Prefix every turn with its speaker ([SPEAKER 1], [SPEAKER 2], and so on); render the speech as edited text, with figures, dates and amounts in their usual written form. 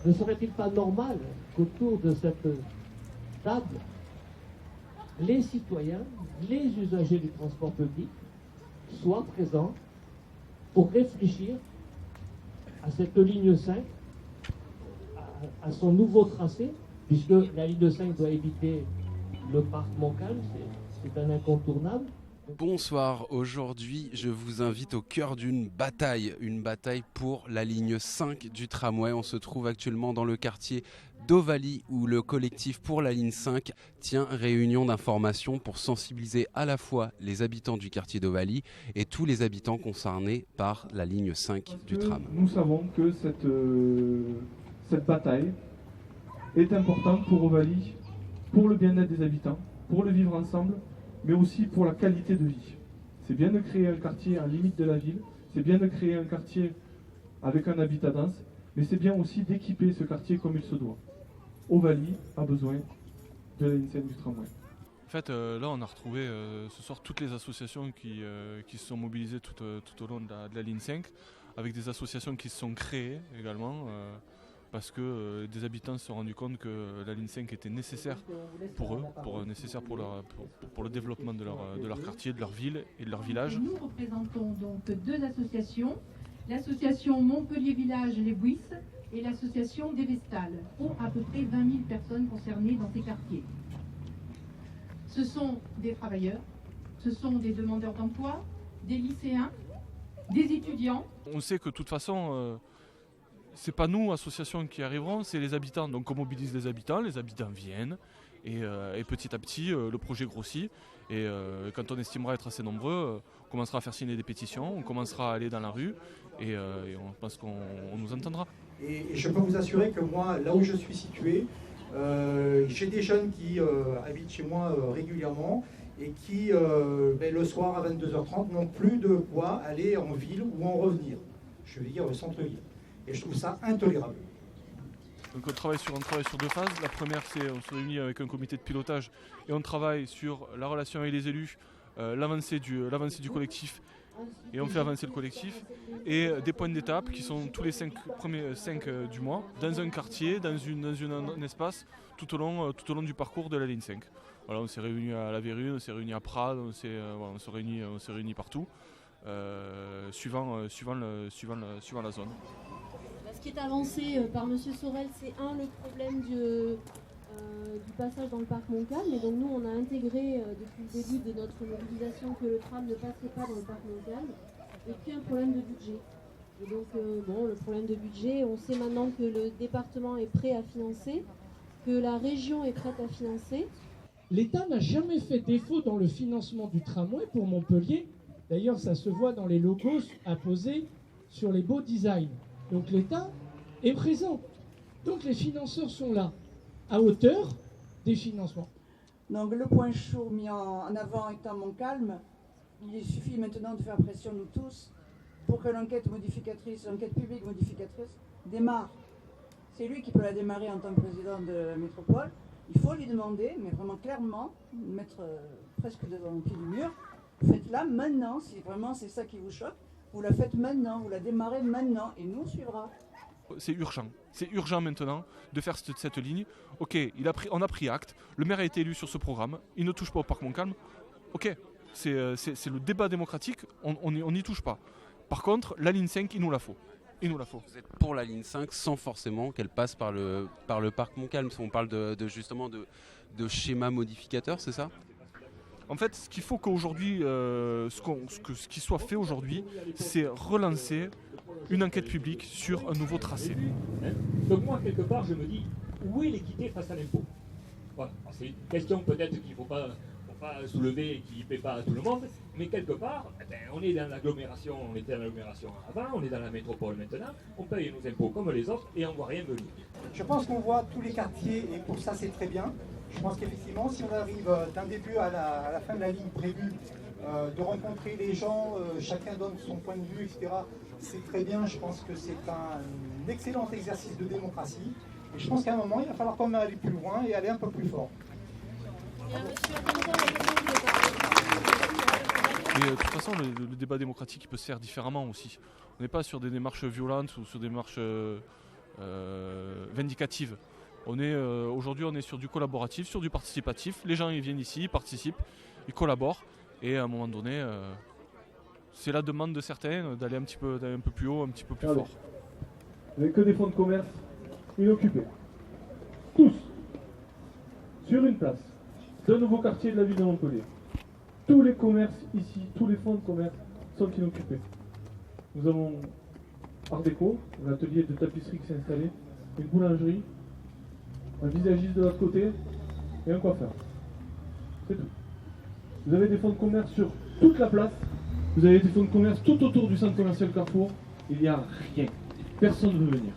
[SPEAKER 1] Ne serait-il pas normal qu'autour de cette table, les citoyens, les usagers du transport public soient présents pour réfléchir à cette ligne 5, à son nouveau tracé, puisque la ligne 5 doit éviter le parc Montcalm, c'est un incontournable.
[SPEAKER 2] Bonsoir, aujourd'hui je vous invite au cœur d'une bataille pour la ligne 5 du tramway. On se trouve actuellement dans le quartier d'Ovalie où le collectif pour la ligne 5 tient réunion d'information pour sensibiliser à la fois les habitants du quartier d'Ovalie et tous les habitants concernés par la ligne 5 du tram.
[SPEAKER 3] Nous savons que cette bataille est importante pour Ovalie, pour le bien-être des habitants, pour le vivre ensemble, mais aussi pour la qualité de vie. C'est bien de créer un quartier en limite de la ville, c'est bien de créer un quartier avec un habitat dense, mais c'est bien aussi d'équiper ce quartier comme il se doit. Ovalie a besoin de la ligne 5 du tramway.
[SPEAKER 4] En fait, là, on a retrouvé ce soir toutes les associations qui se sont mobilisées tout au long de la ligne 5, avec des associations qui se sont créées également, parce que des habitants se sont rendus compte que la ligne 5 était nécessaire pour eux, nécessaire pour le développement de leur quartier, de leur ville et de leur village.
[SPEAKER 5] Nous représentons donc deux associations, l'association Montpellier Village Les Buisses et l'association des Vestales, pour à peu près 20 000 personnes concernées dans ces quartiers. Ce sont des travailleurs, ce sont des demandeurs d'emploi, des lycéens, des étudiants.
[SPEAKER 4] On sait que de toute façon, c'est pas nous, associations, qui arriveront, c'est les habitants. Donc on mobilise les habitants viennent, et petit à petit, le projet grossit. Et quand on estimera être assez nombreux, on commencera à faire signer des pétitions, on commencera à aller dans la rue, et on pense qu'on nous entendra.
[SPEAKER 6] Et je peux vous assurer que moi, là où je suis situé, j'ai des jeunes qui habitent chez moi régulièrement et qui, le soir à 22h30, n'ont plus de quoi aller en ville ou en revenir. Je veux dire au centre-ville. Et je trouve ça intolérable.
[SPEAKER 4] Donc on travaille sur deux phases. La première, c'est on se réunit avec un comité de pilotage et on travaille sur la relation avec les élus, l'avancée du collectif, et on fait avancer le collectif, et des points d'étape qui sont tous les 5 du mois, dans un quartier, dans un espace, tout au long du parcours de la ligne 5. Voilà, on s'est réunis à La Vérune, on s'est réunis à Prades, on s'est réunis partout, suivant la zone.
[SPEAKER 7] Ce qui est avancé par M. Sorel, c'est le problème du passage dans le parc Montcalm. Et donc nous, on a intégré depuis le début de notre mobilisation que le tram ne passerait pas dans le parc Montcalm. Et puis un problème de budget. Et donc le problème de budget, on sait maintenant que le département est prêt à financer, que la région est prête à financer.
[SPEAKER 1] L'État n'a jamais fait défaut dans le financement du tramway pour Montpellier. D'ailleurs, ça se voit dans les logos apposés sur les beaux designs. Donc l'État est présent. Donc les financeurs sont là, à hauteur des financements.
[SPEAKER 8] Donc le point chaud mis en avant étant Montcalm, il suffit maintenant de faire pression nous tous pour que l'enquête publique modificatrice démarre. C'est lui qui peut la démarrer en tant que président de la métropole. Il faut lui demander, mais vraiment clairement, mettre presque devant le pied du mur, faites-la maintenant, si vraiment c'est ça qui vous choque. Vous la faites maintenant, vous la démarrez maintenant, et nous on suivra.
[SPEAKER 4] C'est urgent maintenant de faire cette ligne. Ok, on a pris acte, le maire a été élu sur ce programme, il ne touche pas au parc Montcalm. Ok, c'est le débat démocratique, on n'y touche pas. Par contre, la ligne 5, il nous la faut.
[SPEAKER 2] Vous êtes pour la ligne 5 sans forcément qu'elle passe par le parc Montcalm. On parle justement de schéma modificateur, c'est ça ?
[SPEAKER 4] En fait, ce qu'il faut qu'aujourd'hui, ce qui soit fait aujourd'hui, c'est relancer une enquête publique sur un nouveau tracé.
[SPEAKER 9] Donc moi, quelque part, je me dis, où est l'équité face à l'impôt ? Voilà. C'est une question peut-être qu'il ne faut pas soulever et qui ne plaît pas à tout le monde, mais quelque part, on est dans l'agglomération, on était dans l'agglomération avant, on est dans la métropole maintenant, on paye nos impôts comme les autres et on ne voit rien venir.
[SPEAKER 6] Je pense qu'on voit tous les quartiers et pour ça c'est très bien. Je pense qu'effectivement, si on arrive d'un début à la fin de la ligne prévue, de rencontrer les gens, chacun donne son point de vue, etc., c'est très bien. Je pense que c'est un excellent exercice de démocratie. Et je pense qu'à un moment, il va falloir quand même aller plus loin et aller un peu plus fort.
[SPEAKER 4] Mais de toute façon, le débat démocratique il peut se faire différemment aussi. On n'est pas sur des démarches violentes ou sur des démarches vindicative. Aujourd'hui, on est sur du collaboratif, sur du participatif. Les gens ils viennent ici, ils participent, ils collaborent. Et à un moment donné, c'est la demande de certains d'aller un peu plus haut, un petit peu plus fort.
[SPEAKER 3] Avec que des fonds de commerce inoccupés. Tous. Sur une place. D'un nouveau quartier de la ville de Montpellier. Tous les commerces ici, tous les fonds de commerce sont inoccupés. Nous avons Art Déco, l'atelier de tapisserie qui s'est installé, une boulangerie, un visagiste de l'autre côté et un coiffeur. C'est tout. Vous avez des fonds de commerce sur toute la place, vous avez des fonds de commerce tout autour du centre commercial Carrefour, il n'y a rien. Personne ne veut venir.